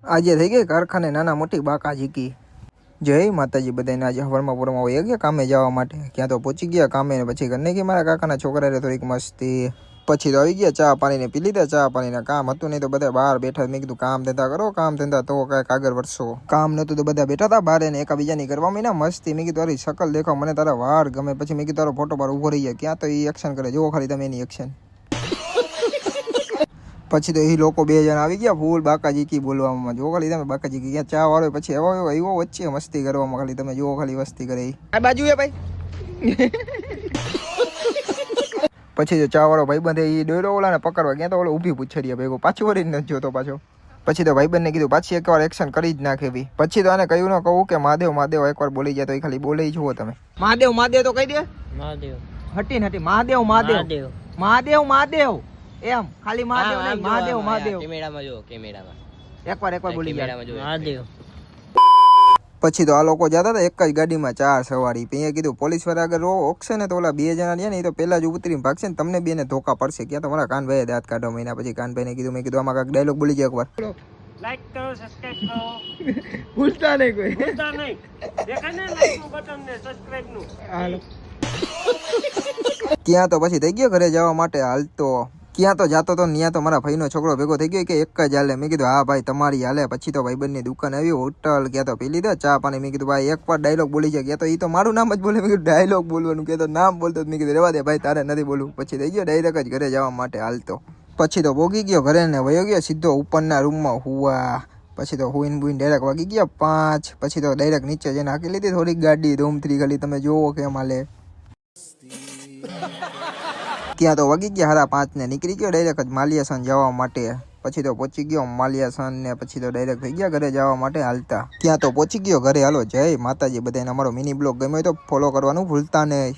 આજે થઈ ગઈ કારખાને નાના મોટી બાકા ઝીકી। જય માતાજી બધાને। આજે હવારમાં પૂરમાં વહી ગયા કામે જવા માટે। ક્યાં તો પહોંચી ગયા કામે ને પછી ઘરને કે મારા કાકાના છોકરાએ થોડીક મસ્તી। પછી તો આવી ગયા ચા પાણીને પી લીધા। ચા પાણીના કામ હતું નહીં તો બધા બહાર બેઠા। મેં કીધું કામ ધંધા કરો, કામ ધંધા તો કાંઈક આગળ વધશો। કામ નહોતું તો બધા બેઠા હતા બહાર ને એકાબીજાની કરવા માંડ્યા મસ્તી। મેં કીધું તારી શકલ દેખો, મને તારા વાર ગમે। પછી મેં કીધું તારો ફોટો બાર ઉભો રહી જાય। ક્યાં તો એ એક્શન કરે, જુઓ ખાલી તમે એની એક્શન। પછી તો એ લોકો બે જણા આવી ગયા ફૂલ બાકાજીકી બોલવામાં। જો ખાલી તમે બાકાજીકી ક્યાં ચા વાળો પછી એવો વચ્ચે મસ્તી કરવામાં। ખાલી તમે જુઓ ખાલી મસ્તી કરે આ બાજુ હે ભાઈ। પછી જો ચા વાળો ભાઈબંધ એ ડોયરો ઓલાને પકડવા ગયા તો ઓલો ઊભી પૂછડી ભેગો પાછું વળીને નથી જોતો પાછો। પછી તો ભાઈબંધને કીધું પાછી એકવાર એક્શન કરી જ નાખે એવી। પછી તો આને કહ્યું ન કહું કે મહાદેવ મહાદેવ એકવાર બોલી જાય તો એ ખાલી બોલે જુઓ તમે। મહાદેવ મહાદેવ તો કહી દે। મહાદેવ હટી હટી મહાદેવ મહાદેવ મહાદેવ મહાદેવ એમ ખાલી મહાદેવ નહીં, મહાદેવ મહાદેવ કેમેરામાં જો, કેમેરામાં એકવાર બોલી ગયા મહાદેવ। પછી તો આ લોકો જતા હતા એક જ ગાડીમાં 4 સવારી। અહીંયા કીધું પોલીસ વાળા આગળ ઓકશે ને તો ઓલા 2 જણા રહ્યા ને એ તો પહેલા જ ઉતરીને ભાગશે ને તમને બેને ધોકા પડશે। ક્યાં તો મારા કાનભાઈએ દાંત કાઢો મહિના પછી કાનભાઈને કીધું, મેં કીધું આમાં કાંઈક ડાયલોગ બોલી જાય એકવાર। લાઈક કરો, સબસ્ક્રાઇબ કરો, ભૂલતા નહીં કોઈ, ભૂલતા નહીં। દેખાય ને લાઈક નું બટન ને સબસ્ક્રાઇબ નું હાલો। ત્યાં તો પછી થઈ ગયો ઘરે જવા માટે હાલતો। ક્યાં તો જાતો તો ત્યાં તો મારા ભાઈનો છોકરો ભેગો થઈ ગયો કે એક જ હાલે। મેં કીધું હા ભાઈ તમારી હાલે। પછી તો ભાઈબંધની દુકાન આવી હોટલ, ક્યાં તો પી લીધા ચા પાણી। મેં કીધું ભાઈ એકવાર ડાયલોગ બોલી જાય। ક્યાં તો એ તો મારું નામ જ બોલે। મેં કીધું ડાયલોગ બોલવાનું, ક્યાં તો નામ બોલતો મેં કીધું રેવા દે ભાઈ તારે નથી બોલવું। પછી થઈ ગયો ડાયરેક્ટ જ ઘરે જવા માટે હાલતો। પછી તો ભોગી ગયો ઘરે ને વયો ગયો સીધો ઉપરના રૂમમાં હુવા। પછી તો હુઈને બુઈને ડાયરેક્ટ વાગી ગયા 5। પછી તો ડાયરેક્ટ નીચે જઈને હાકી લીધી થોડીક ગાડી ધૂમથી। ખાલી તમે જોવો કેમ હાલે। ત્યાં તો વાગી ગયા 5:30 ને નીકળી ગયો ડાયરેક્ટ જ માલિયાસન જવા માટે। પછી તો પહોંચી ગયો માલિયાસન ને પછી તો ડાયરેક્ટ થઈ ગયા ઘરે જવા માટે હાલતા। ત્યાં તો પહોંચી ગયો ઘરે। હાલો જય માતાજી બધાને। અમારો મિની બ્લોગ ગમ્યો હોય તો ફોલો કરવાનું ભૂલતા નહીં।